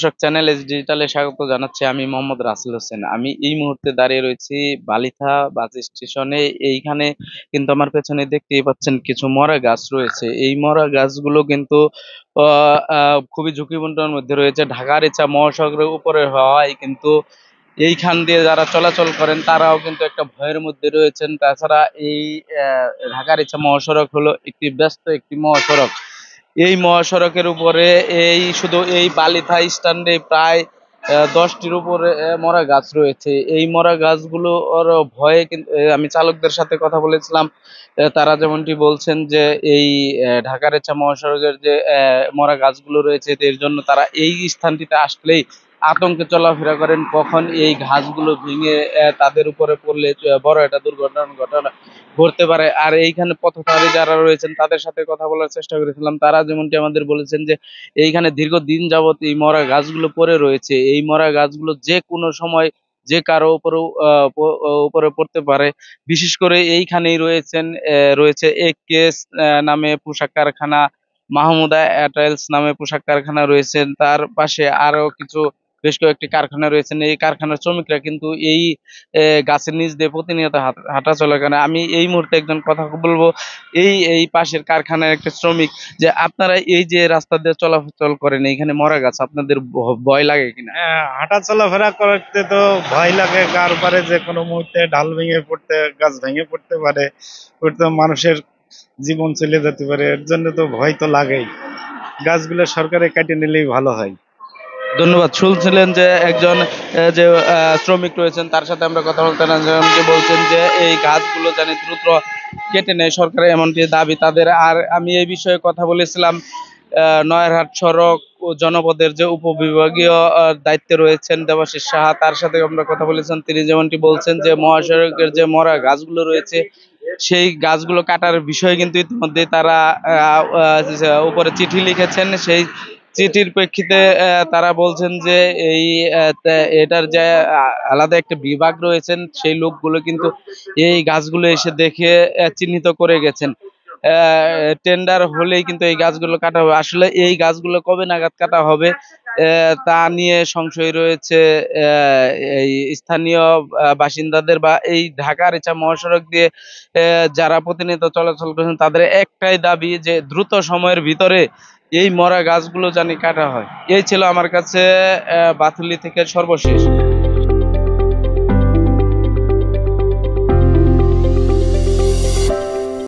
দর্শক, channel S ডিজিটালে স্বাগত জানাচ্ছি। আমি মোহাম্মদ রাসেল হোসেন। আমি এই মুহূর্তে দাঁড়িয়ে রয়েছি বালিথা বাস স্টেশনে। এইখানে কিন্তু আমার পেছনে দেখতেই পাচ্ছেন কিছু মরা গাছ রয়েছে। এই মরা গাছগুলো কিন্তু খুবই ঝুঁকিপূর্ণের মধ্যে রয়েছে। ঢাকার ইচ্ছা মহাসড়কের উপরে হওয়ায় কিন্তু এইখান দিয়ে যারা চলাচল করেন তারাও কিন্তু একটা ভয়ের মধ্যে রয়েছেন। তাছাড়া এই ঢাকার ইচ্ছা মহাসড়ক হলো একটি ব্যস্ত একটি মহাসড়ক। এই মহাসড়কের উপরে শুধু এই বালিথা স্ট্যান্ডে প্রায় 10টির উপরে মরা গাছ রয়েছে। এই মরা গাছগুলো ওর ভয়ে কিন্তু আমি চালকদের সাথে কথা বলেছিলাম। তারা যেমনটি বলছেন যে এই ঢাকার ইচ্ছা মহাসড়কের যে মরা গাছগুলো রয়েছে এর জন্য তারা এই স্থানটিতে আসলেই আতঙ্কে চলাফেরা করেন, কখন এই ঘাসগুলো ভেঙে তাদের উপরে পড়লে বড় একটা দুর্ঘটনা ঘটনা ঘটতে পারে। আর এইখানে পথচারী যারা রয়েছেন তাদের সাথে কথা বলার চেষ্টা করেছিলাম। তারা যেমনটি আমাদের বলেছেন যে এইখানে দীর্ঘদিন যাবত এই মরা গাছগুলো পড়ে রয়েছে। এই মরা গাছগুলো যে কোনো সময় যে কারো উপরেও উপরে পড়তে পারে। বিশেষ করে এইখানেই রয়েছে এক কেস নামে পোশাক কারখানা, মাহমুদা অ্যাটাইলস নামে পোশাক কারখানা রয়েছেন। তার পাশে আরো বেশ কয়েকটি কারখানা রয়েছেন। এই কারখানার শ্রমিকরা কিন্তু এই গাছের নিচ দিয়ে প্রতিনিয়ত হাঁটা চলা করে। আমি এই মুহূর্তে একজন কথা বলবো, এই পাশের কারখানার একটা শ্রমিক, যে আপনারা এই যে রাস্তা দিয়ে চলাচল করেন এইখানে মরা গাছ, আপনাদের ভয় লাগে কিনা? হ্যাঁ, হাঁটা চলাফেরা করতে তো ভয় লাগে। কার উপরে যে কোনো মুহূর্তে ঢাল ভেঙে পড়তে, গাছ ভেঙে পড়তে পারে, পড়তে মানুষের জীবন চলে যেতে পারে। এর জন্য তো ভয় তো লাগেই। গাছগুলো সরকারে কেটে নিলেই ভালো হয়। ধন্যবাদ। শুনছিলেন যে একজন যে শ্রমিক রয়েছেন তার সাথে আমরা কথা বলতে না, যেমনটি বলছেন যে এই গাছগুলো জানি দ্রুত কেটে নেয় সরকারের, এমনটি দাবি তাদের। আর আমি এই বিষয়ে কথা বলেছিলাম নয়ারহাট সড়ক ও জনপদের যে উপবিভাগীয় দায়িত্বে রয়েছেন দেবাশিস সাহা, তার সাথে আমরা কথা বলেছেন। তিনি যেমনটি বলছেন যে মহাসড়কের যে মরা গাছগুলো রয়েছে সেই গাছগুলো কাটার বিষয়ে কিন্তু ইতিমধ্যে তারা উপরে চিঠি লিখেছেন। সেই চিঠির প্রেক্ষিতে তারা বলছেন যে এই এটার যে আলাদা একটা বিভাগ রয়েছেন সেই লোকগুলো কিন্তু এই গাছগুলো এসে দেখে চিহ্নিত করে গেছেন। টেন্ডার হলেই কিন্তু এই গাছগুলো কাটা হবে। আসলে এই গাছগুলো কবে নাগাদ কাটা হবে তা নিয়ে সংশয় রয়েছে এই স্থানীয় বাসিন্দাদের, বা এই ঢাকার ইচ্ছা মহাসড়ক দিয়ে যারা প্রতিনিয়ত চলাচল করছেন তাদের একটাই দাবি যে দ্রুত সময়ের ভিতরে এই মরা গাছগুলো জানি কাটা হয়। এই ছিল আমার কাছে বাথুলি থেকে সর্বশেষ।